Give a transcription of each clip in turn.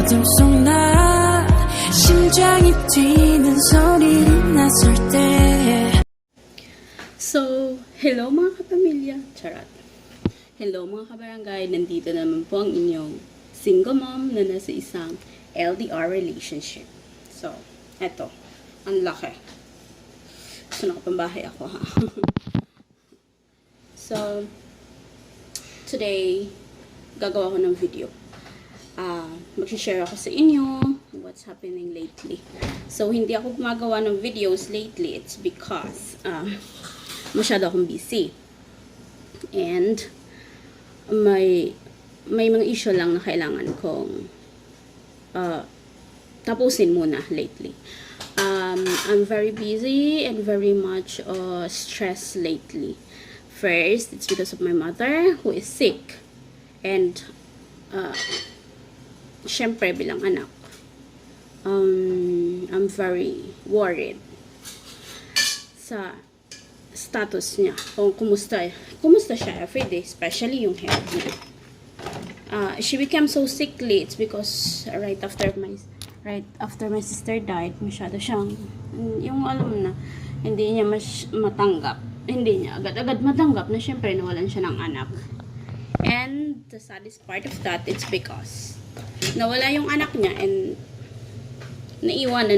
어둠 속 나 심장이 뛰는 소리를 났을 때. So, hello mga kapamilya. Charot. Hello mga kabarangay. Nandito naman po ang inyong single mom na nasa isang LDR relationship. So, eto. Ang laki. So, nakapambahay ako ha. So, today, gagawa ko ng video. Mag-share ako sa inyo what's happening lately. So, hindi ako gumagawa ng videos lately. It's because masyado akong busy. And may mga issue lang na kailangan kong tapusin muna lately. I'm very busy and very much stressed lately. First, it's because of my mother who is sick. And syempre bilang anak, I'm very worried sa status niya, kung kumusta siya everyday, especially yung health niya. She became so sickly. It's because right after my sister died, masyado siyang yung alam mo na, hindi niya hindi niya agad-agad matanggap na syempre nawalan siya ng anak. And the saddest part of that, it's because nawala yung anak niya and naiwan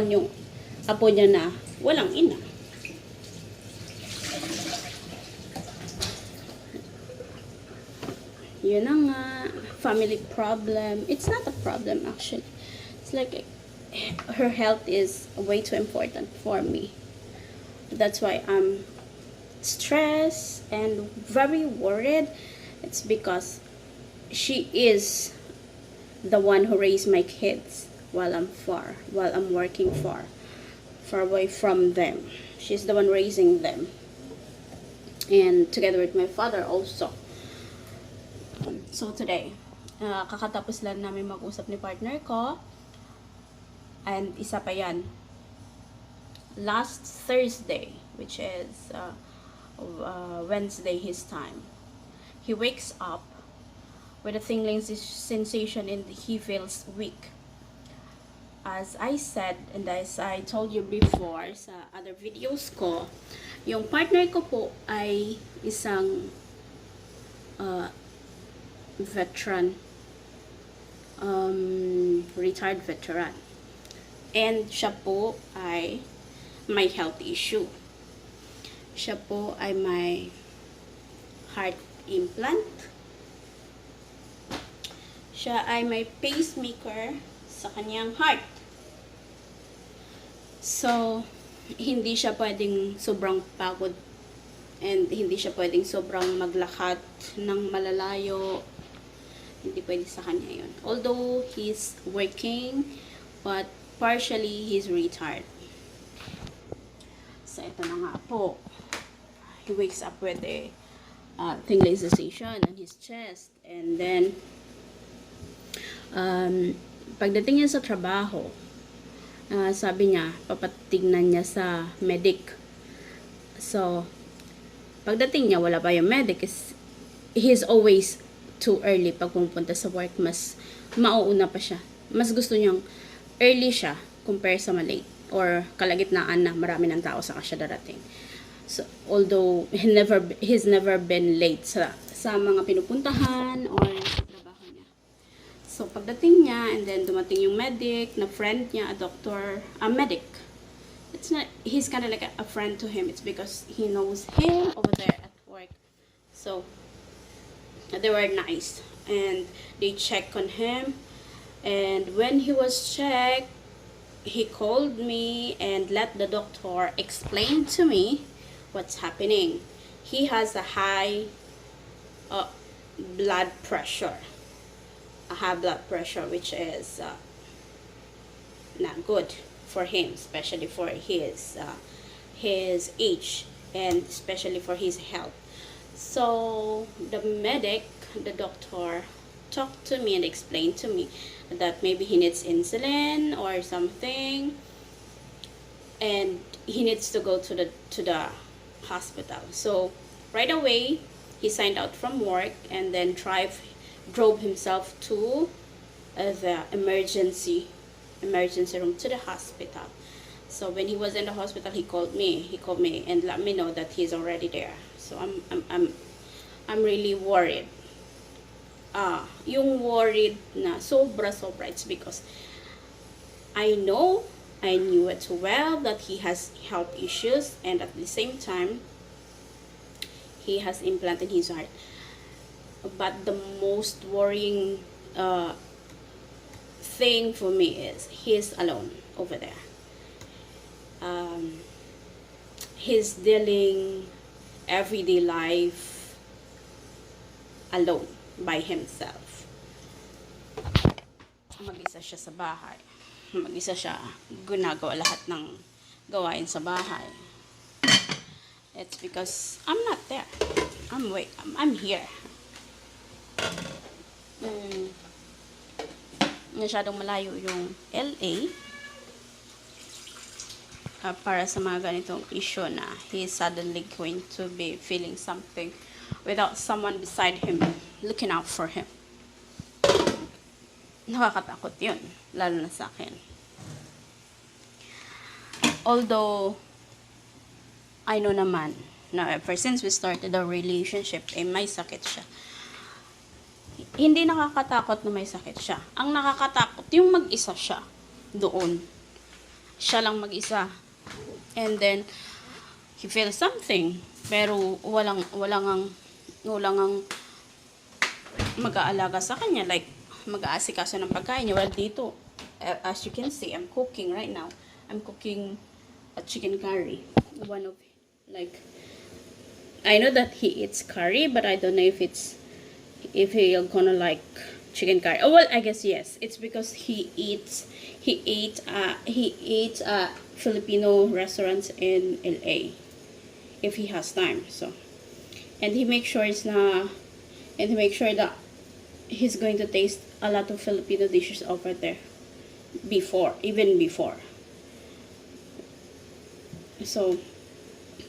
yung apo niya na walang ina. Yun na nga, family problem. It's not a problem actually. It's like her health is way too important for me. That's why I'm stressed and very worried. It's because she is the one who raised my kids while I'm working far away from them. She's the one raising them, and together with my father also. So today, kakatapos lang namin mag-usap ni partner ko, and isa pa yan, last Thursday, which is Wednesday his time, he wakes up with a tingling sensation and he feels weak. As I said, and as I told you before sa other videos ko, yung partner ko po ay isang veteran, retired veteran. And siya po ay may health issue. Siya po ay may heart implant. Siya ay may pacemaker sa kanyang heart. So, hindi siya pwedeng sobrang pagod and hindi siya pwedeng sobrang maglakad ng malalayo. Hindi pwede sa kanya yun. Although he's working, but partially he's retired. So, ito na nga po. He wakes up with a tingling sensation on his chest. And then, pagdating niya sa trabaho, sabi niya, papatignan niya sa medic. So, pagdating niya, wala pa yung medic. He's always too early pag pumunta sa work. Mas mauuna pa siya. Mas gusto niyang early siya compare sa malate or kalagitnaan na marami ng tao saka siya darating. So, although he's never been late sa mga pinupuntahan or sa trabaho niya. So, pagdating niya, and then dumating yung medic, na friend niya, a medic. It's not, he's kind of like a friend to him. It's because he knows him over there at work. So, they were nice. And they checked on him. And when he was checked, he called me and let the doctor explain to me what's happening. He has a high blood pressure. A high blood pressure, which is not good for him, especially for his age and especially for his health. So the doctor talked to me and explained to me that maybe he needs insulin or something, and he needs to go to the hospital. So right away he signed out from work and then drove himself to the emergency room to the hospital. So when he was in the hospital, he called me and let me know that he's already there. So I'm really worried. Yung worried na sobra, it's because I knew it well that he has health issues, and at the same time he has implant in his heart. But the most worrying thing for me is he's alone over there. He's dealing everyday life alone by himself. Mag-isa siya sa bahay. Mag-isa siya ginagawa lahat ng gawain sa bahay. It's because I'm not there. I'm here. Masyadong malayo yung LA para sa mga ganitong issue na he's suddenly going to be feeling something without someone beside him looking out for him. Nakakatakot yun, lalo na sa akin. Although I know naman na ever since we started our relationship, may sakit siya. Hindi nakakatakot na may sakit siya. Ang nakakatakot, yung mag-isa siya doon. Siya lang mag-isa. And then, he feels something. Pero walang ang mag-aalaga sa kanya. Like, mag-aasikaso ng pagkain niya. Well, dito, as you can see, I'm cooking right now. I'm cooking a chicken curry. One of, like, I know that he eats curry, but I don't know if he'll gonna like chicken curry. Oh well, I guess yes. It's because he ate Filipino restaurants in LA if he has time. So, and he makes sure that he's going to taste a lot of Filipino dishes over there even before. So,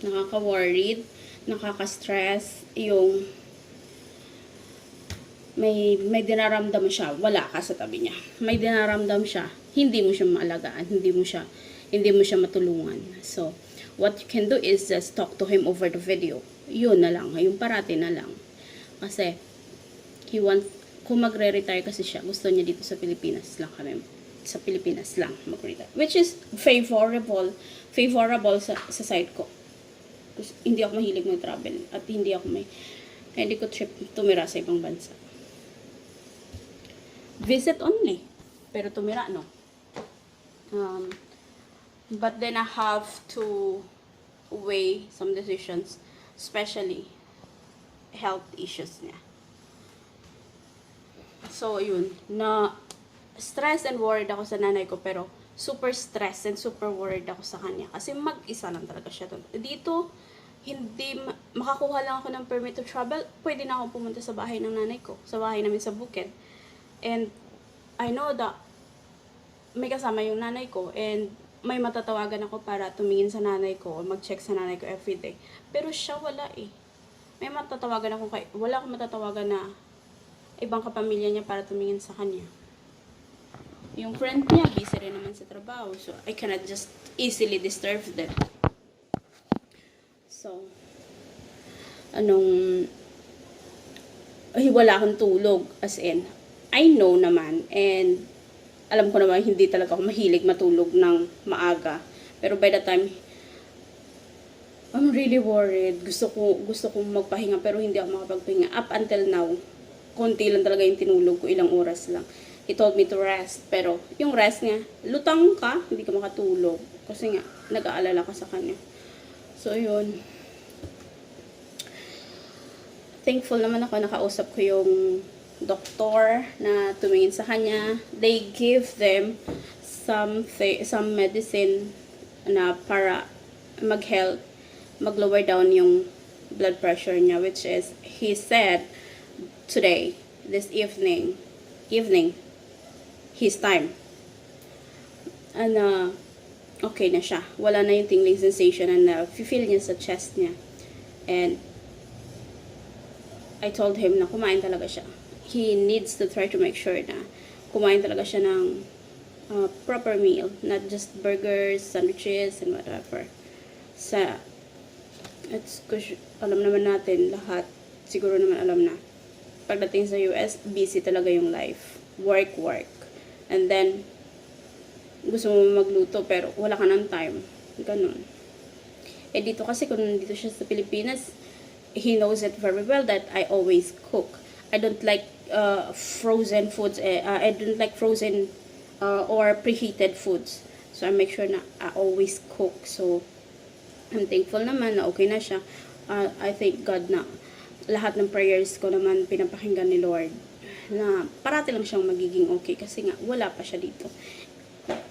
nakaka-worried, nakaka-stress yung may dinaramdam siya, wala ka sa tabi niya. May dinaramdam siya, hindi mo siya maalagaan, hindi mo siya matulungan. So, what you can do is just talk to him over the video. Yun na lang, yung parati na lang. Kasi, kung magre-retire kasi siya, gusto niya dito sa Pilipinas lang mag-retire. Which is favorable sa side ko. Kasi hindi ako mahilig mag-travel at hindi ko trip tumira sa ibang bansa. Visit only, pero tumira no. But then I have to weigh some decisions, especially health issues niya. So yun, na stress and worried ako sa nanay ko, pero super stressed and super worried ako sa kanya kasi mag-isa lang talaga siya dito. Hindi makakuha lang ako ng permit to travel, pwede na ako pumunta sa bahay ng nanay ko, sa bahay namin sa bukid. And I know that may kasama yung nanay ko and may matatawagan ako para tumingin sa nanay ko o mag-check sa nanay ko everyday. Pero siya wala eh. Wala akong matatawagan na ibang kapamilya niya para tumingin sa kanya. Yung friend niya, busy rin naman sa trabaho. So, I cannot just easily disturb them. So, wala akong tulog. As in, I know naman, and alam ko naman, hindi talaga ako mahilig matulog ng maaga. Pero by the time, I'm really worried. Gusto kong magpahinga, pero hindi ako makapagpahinga. Up until now, konti lang talaga yung tinulog ko, ilang oras lang. He told me to rest, pero yung rest niya, lutang ka, hindi ka makatulog. Kasi nga, nag-aalala ka sa kanya. So, yun. Thankful naman ako, nakausap ko yung doktor na tumingin sa kanya. They give them some medicine na para mag-lower down yung blood pressure niya, which is, he said, today, this evening, his time. And, okay na siya. Wala na yung tingling sensation and feel niya sa chest niya. And, I told him na kumain talaga siya. He needs to try to make sure na kumain talaga siya ng proper meal, not just burgers, sandwiches, and whatever. Alam naman natin lahat, siguro naman alam na, pagdating sa US, busy talaga yung life. Work. And then, gusto mo magluto, pero wala ka ng time. Ganun. Eh, dito kasi, kung nandito siya sa Pilipinas, he knows it very well that I always cook. I don't like frozen foods. I don't like frozen or preheated foods. So, I make sure na I always cook. So, I'm thankful naman na okay na siya. I thank God na lahat ng prayers ko naman pinapakinggan ni Lord na parati lang siyang magiging okay kasi nga wala pa siya dito.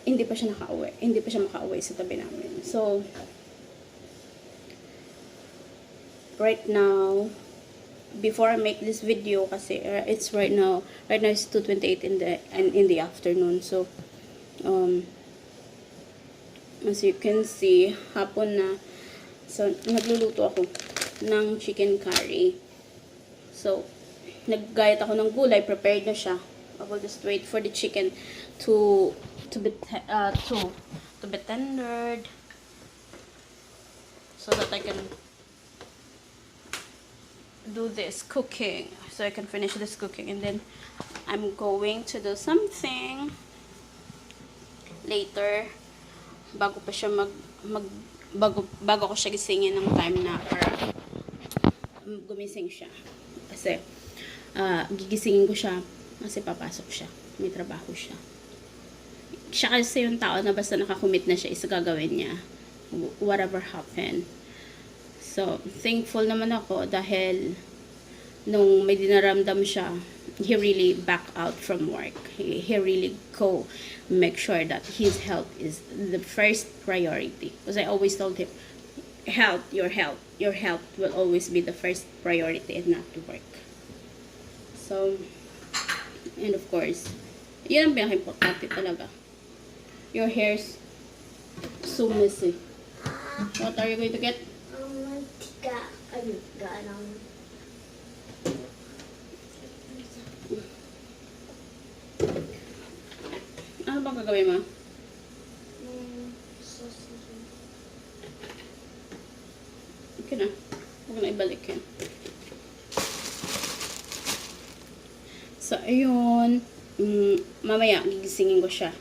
Hindi pa siya makauwi sa tabi namin. So, right now, before I make this video kasi it's right now it's 2:28 in the afternoon. So, as you can see, hapon na. So, nagluluto ako ng chicken curry. So, naggayat ako ng gulay, prepared na siya. I will just wait for the chicken to be tendered so that I can do this cooking, so I can finish this cooking, and then I'm going to do something later bago pa siya bago ko siya gisingin ng time na para gumising siya. Kasi gigisingin ko siya kasi papasok siya. May trabaho siya. Siya kasi yung tao na basta nakakommit na siya is gagawin niya. Whatever happen. So, thankful naman ako dahil nung may dinaramdam siya, he really back out from work. He really go make sure that his health is the first priority. Because I always told him, your health will always be the first priority and not to work. So, and of course, yun ang pinaka-importante talaga. Your hair's so messy. What are you going to get? Ano bang gagawin mo? Okay na. Huwag na ibalik yan. So, ayun. Mamaya, gigisingin ko siya.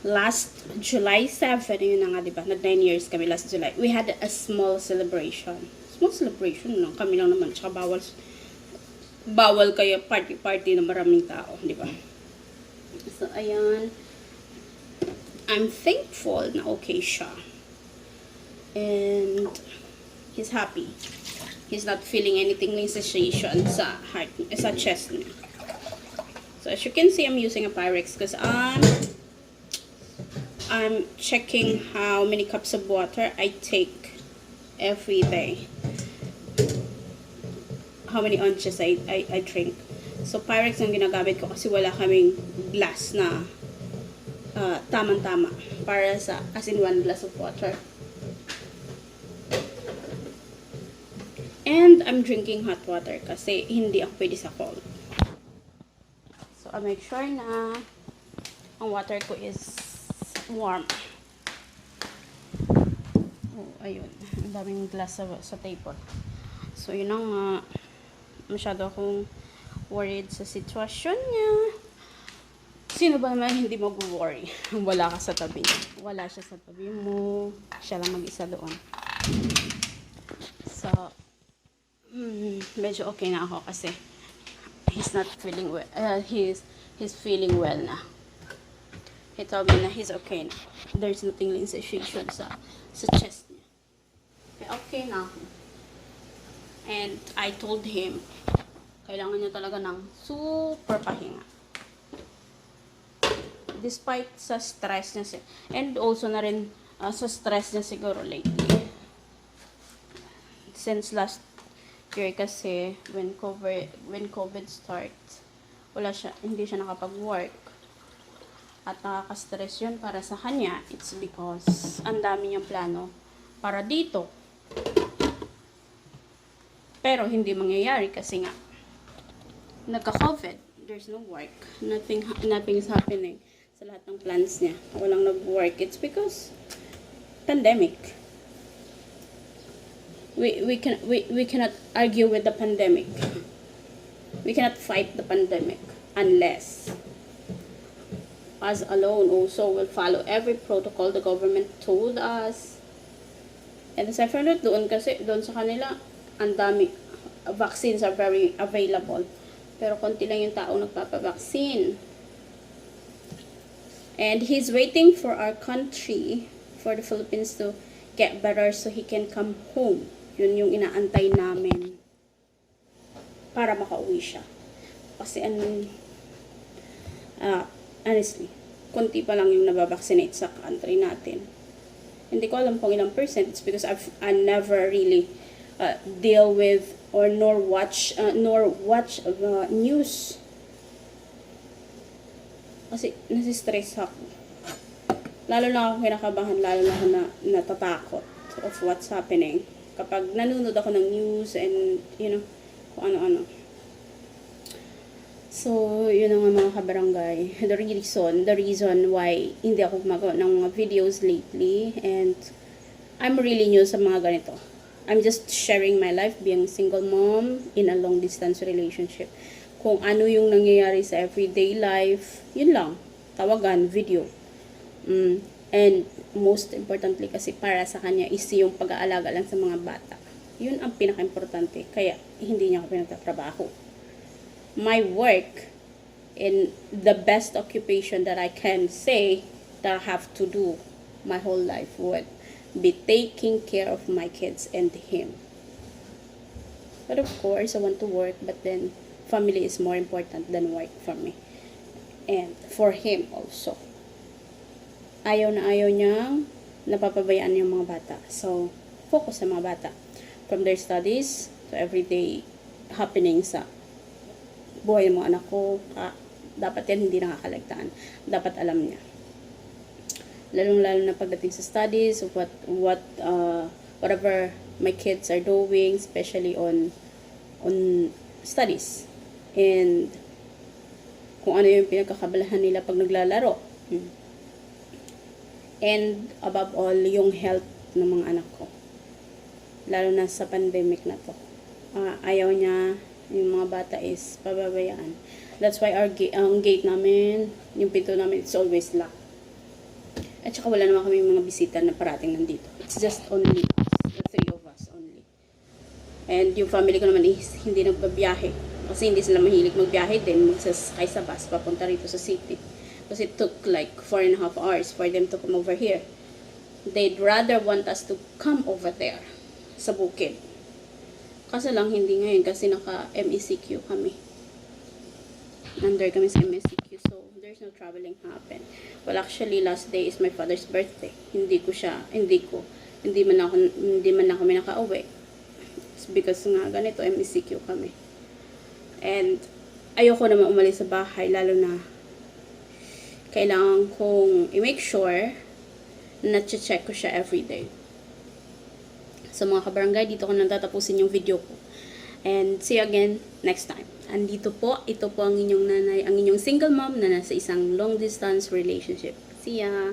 Last July 7, yun na nga, diba? Nag 9 years kami last July. We had a small celebration. Small celebration lang. Kami lang naman. Tsaka bawal kaya party na maraming tao, diba? So, ayan. I'm thankful na okay siya. And he's happy. He's not feeling anything sensation sa heart, sa chest niya. So, as you can see, I'm using a Pyrex because I'm checking how many cups of water I take every day. How many ounces I drink. So, Pyrex ang ginagamit ko kasi wala kaming glass na tamang-tama para sa, as in 1 glass of water. And I'm drinking hot water kasi hindi ako pwede sa cold. So, I make sure na ang water ko is warm. Oh, ayun. Ang daming glass sa table. So, yun ang masyado akong worried sa sitwasyon niya. Sino ba naman hindi mag-worry? Wala ka sa tabi niya. Wala siya sa tabi mo. Siya lang mag-isa doon. So, medyo okay na ako kasi he's not feeling well. He's feeling well na. He told me na he's okay na. There's no tingling sensation sa chest niya. Okay na ako. And I told him, kailangan niya talaga ng super pahinga. Despite sa stress niya, and also na rin sa stress niya siguro lately. Since last year kasi, when COVID starts, hindi siya nakapag-work. At nakaka-stress yun para sa kanya. It's because ang dami niyang plano para dito. Pero hindi mangyayari kasi nga nagka-COVID, there's no work. Nothing is happening sa lahat ng plans niya. Walang nag-work. It's because pandemic. We cannot argue with the pandemic. We cannot fight the pandemic unless us alone also will follow every protocol the government told us. And aside from that, doon sa kanila, ang dami, vaccines are very available. Pero konti lang yung taong nagpapavaccine. And he's waiting for our country, for the Philippines to get better so he can come home. Yun yung inaantay namin para makauwi siya. Kasi honestly, konti pa lang yung nababaksinate sa country natin. Hindi ko alam kung ilang percent. It's because I never really deal with or nor watch news. Kasi nasi-stress ako. Lalo na ako kinakabahan, lalo na ako natatakot of what's happening. Kapag nanonood ako ng news and kung ano-ano. So, yun ang mga kabarangay. The reason why hindi ako gumagawa ng mga videos lately, and I'm really new sa mga ganito. I'm just sharing my life being a single mom in a long distance relationship. Kung ano yung nangyayari sa everyday life, yun lang. Tawagan, video. And most importantly kasi para sa kanya is yung pag-aalaga lang sa mga bata. Yun ang pinaka-importante. Kaya hindi niya ako pinagtatrabaho. My work in the best occupation that I can say that I have to do my whole life would be taking care of my kids and him. But of course, I want to work, but then family is more important than work for me. And for him also. Ayaw niyang napapabayaan yung mga bata. So, focus sa mga bata. From their studies to everyday happenings sa buhay ng mga anak ko. Dapat yan hindi nakakaligtaan. Dapat alam niya. Lalong-lalo na pagdating sa studies, whatever my kids are doing, especially on studies. And kung ano yung pinagkakabalahan nila pag naglalaro. And above all, yung health ng mga anak ko. Lalo na sa pandemic na to. Ayaw niya yung mga bata is pababayaan. That's why ang gate namin, yung pinto namin, it's always locked. At saka wala naman kami mga bisita na parating nandito. It's just only us, the three of us only. And yung family ko naman is hindi nagbabiyahe. Kasi hindi sila mahilig magbiyahe din, magsasakay sa bus, papunta rito sa city. Kasi it took like 4.5 hours for them to come over here. They'd rather want us to come over there, sa bukid. Kasi lang hindi ngayon kasi naka-MECQ kami. Under kami sa MECQ, so there's no traveling happen. Well, actually last day is my father's birthday. Hindi man na kami nakauwi. It's because nga ganito MECQ kami. And ayoko naman umalis sa bahay, lalo na kailangan kong i-make sure na check ko siya everyday. So mga kabarangay, dito ko natatapusin yung video ko. And see you again next time. Andito po, ito po ang inyong nanay, ang inyong single mom na nasa isang long distance relationship. See ya!